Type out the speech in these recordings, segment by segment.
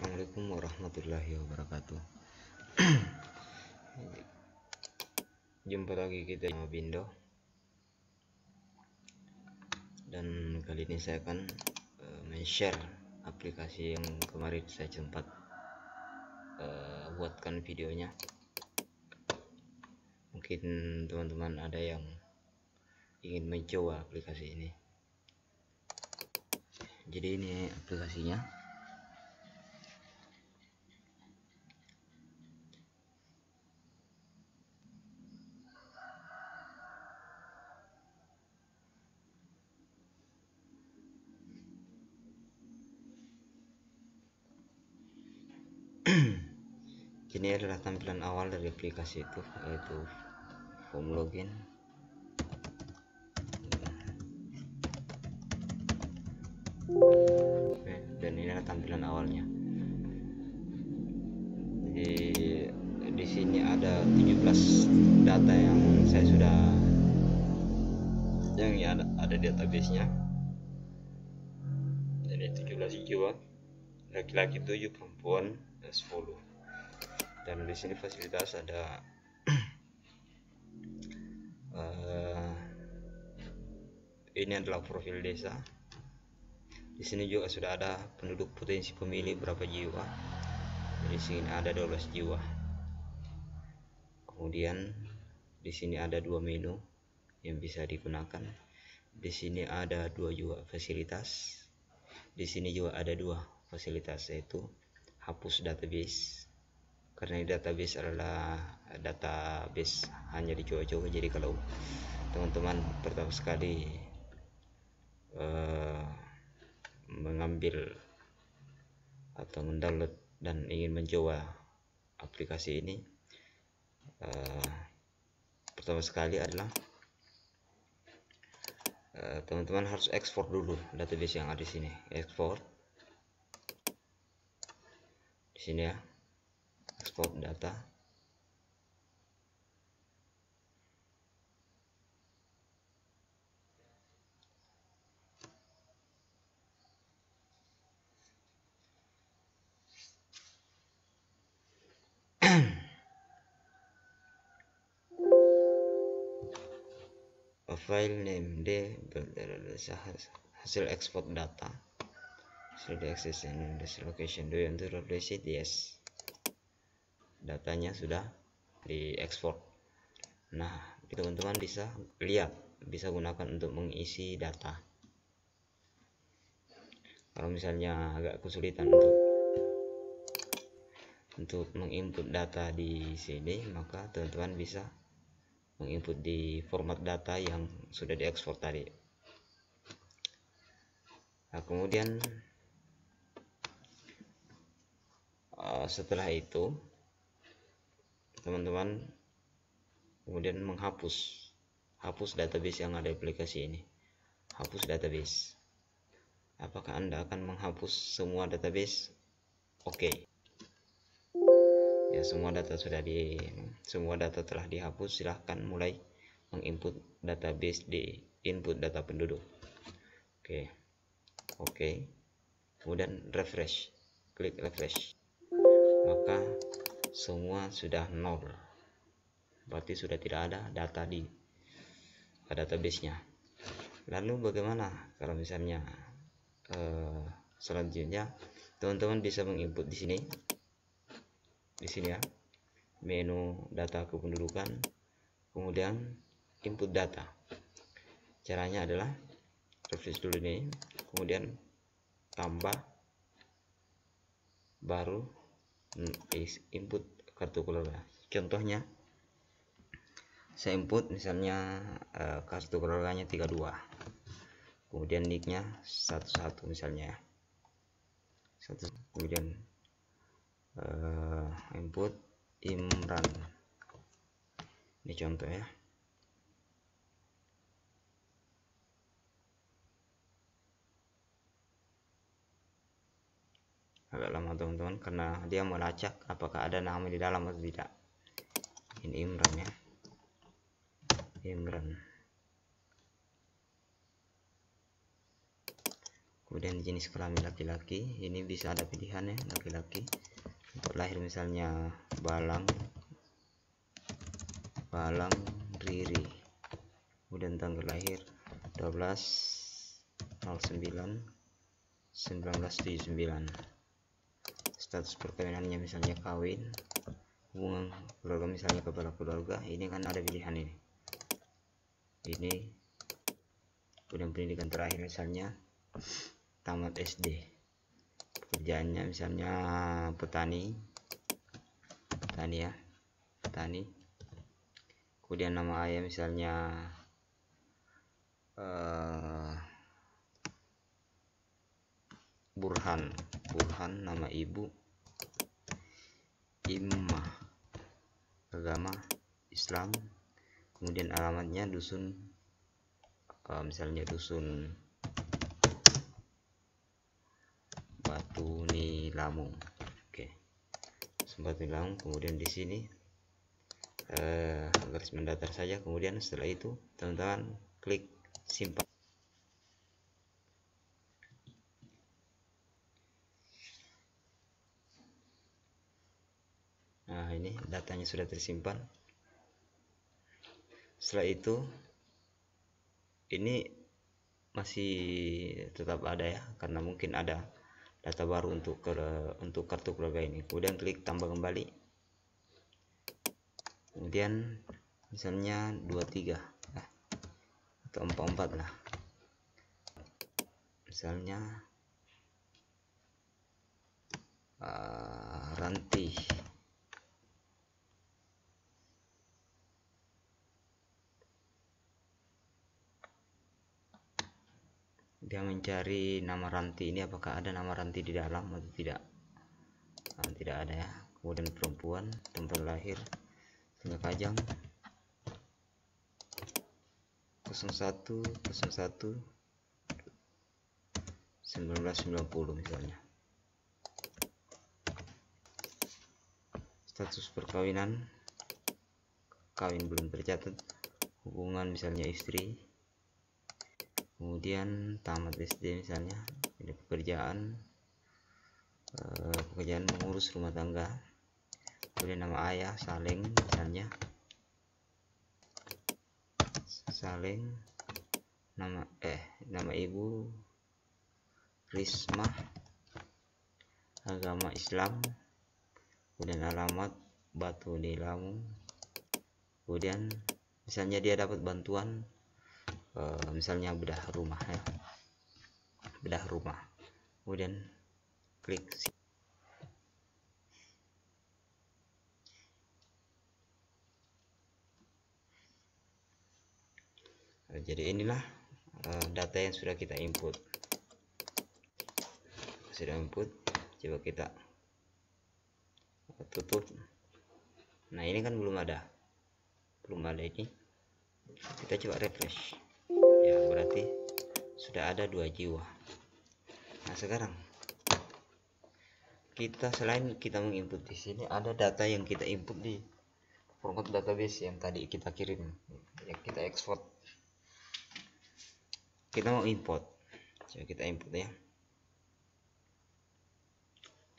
Assalamualaikum warahmatullahi wabarakatuh. Jumpa lagi kita sama Bindo, dan kali ini saya akan men-share aplikasi yang kemarin saya sempat buatkan videonya. Mungkin teman-teman ada yang ingin mencoba aplikasi ini. Jadi ini aplikasinya. Ini adalah tampilan awal dari aplikasi itu, yaitu form login. Dan ini adalah tampilan awalnya. Jadi di sini ada 17 data yang saya sudah ada database-nya. Jadi 17 jiwa, laki-laki 7, perempuan 10. Dan di sini fasilitas ada ini adalah profil desa. Di sini juga sudah ada penduduk potensi pemilih berapa jiwa. Di sini ada 12 jiwa. Kemudian di sini ada 2 menu yang bisa digunakan. Di sini ada 2 juga fasilitas. Di sini juga ada 2 fasilitas, yaitu hapus database. Karena database adalah database hanya dicoba-coba. Jadi kalau teman-teman pertama sekali mengambil atau mendownload dan ingin mencoba aplikasi ini, pertama sekali adalah teman-teman harus ekspor dulu database yang ada di sini. Ekspor di sini ya, ekspor data. File name D, hasil ekspor data sudah access and this location. Do you want to replace it? Yes. Datanya sudah diekspor. Nah, teman-teman bisa lihat, bisa gunakan untuk mengisi data. Kalau misalnya agak kesulitan untuk menginput data di sini, maka teman-teman bisa menginput di format data yang sudah diekspor tadi. Nah, kemudian setelah itu teman-teman kemudian menghapus database yang ada di aplikasi ini. Hapus database. Apakah Anda akan menghapus semua database? Oke. Ya, semua data telah dihapus. Silahkan mulai menginput database di input data penduduk. Oke. Kemudian refresh. Klik refresh. Maka semua sudah nol. Berarti sudah tidak ada data di database-nya. Lalu bagaimana kalau misalnya selanjutnya teman-teman bisa menginput di sini ya, menu data kependudukan, kemudian input data. Caranya adalah refresh dulu ini, kemudian tambah, baru input kartu keluarga. Contohnya saya input misalnya kartu keluarganya 32, kemudian nicknya 11 misalnya ya, kemudian input Imran, ini contoh ya. Agak lama teman-teman karena dia melacak apakah ada nama di dalam atau tidak. Ini Imran ya, Imran. Kemudian jenis kelamin laki-laki, ini bisa ada pilihannya laki-laki. Untuk lahir misalnya Balang Riri. Kemudian tanggal lahir 12/09/1979. Status perkawinannya misalnya kawin. Hubungan keluarga misalnya kepala keluarga. Ini kan ada pilihan ini. Kemudian pendidikan terakhir misalnya tamat SD. Pekerjaannya misalnya petani ya, petani. Kemudian nama ayah misalnya Burhan, nama ibu Immah, agama Islam. Kemudian alamatnya dusun, misalnya dusun Batu Nilamung. Oke, Batu Nilamung. Kemudian di sini garis mendatar saja. Kemudian setelah itu teman-teman klik simpan. Nah, ini datanya sudah tersimpan. Setelah itu ini masih tetap ada ya, karena mungkin ada data baru untuk kartu keluarga ini. Kemudian klik tambah kembali. Kemudian misalnya 23 atau 44 lah. Misalnya Ranti. Dia mencari nama Ranti ini, apakah ada nama Ranti di dalam atau tidak. Tidak ada ya. Kemudian perempuan, tempat lahir Kajang 01/01/1990 misalnya. Status perkawinan, kawin belum tercatat. Hubungan misalnya istri. Kemudian tamat SD misalnya. Ini pekerjaan mengurus rumah tangga. Kemudian nama ayah Saleng misalnya. Saleng. Nama ibu Rismah, agama Islam. Kemudian alamat Batu Nilamung. Kemudian misalnya dia dapat bantuan misalnya bedah rumah ya, kemudian klik. Jadi inilah data yang sudah kita input. Coba kita tutup. Nah, ini kan belum ada ini. Kita coba refresh ya, berarti sudah ada 2 jiwa. Nah, sekarang selain kita menginput di sini, ada data yang kita input di format database yang tadi kita kirim, yang kita ekspor. Kita mau import, coba kita import ya.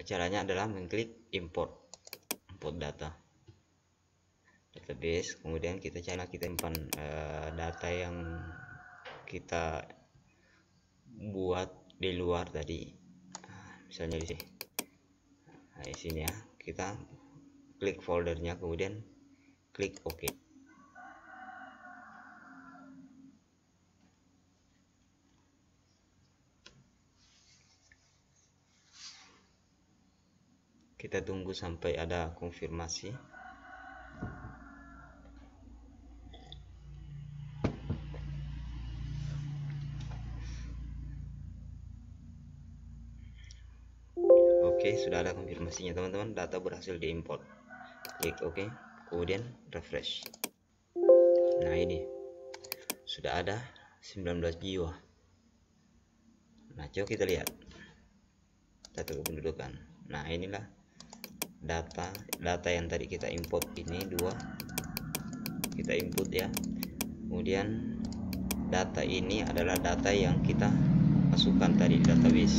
Caranya adalah mengklik import data database. Kemudian kita simpan data yang kita buat di luar tadi. Misalnya di sini. Nah, di sini ya, kita klik foldernya, kemudian klik OK. Kita tunggu sampai ada konfirmasi. Oke, sudah ada konfirmasinya teman-teman, data berhasil diimport. Klik OK, kemudian refresh. Nah, ini sudah ada 19 jiwa. Nah, coba kita lihat data kependudukan. Nah, inilah data yang tadi kita import, ini 2 kita input ya. Kemudian data ini adalah data yang kita masukkan tadi database.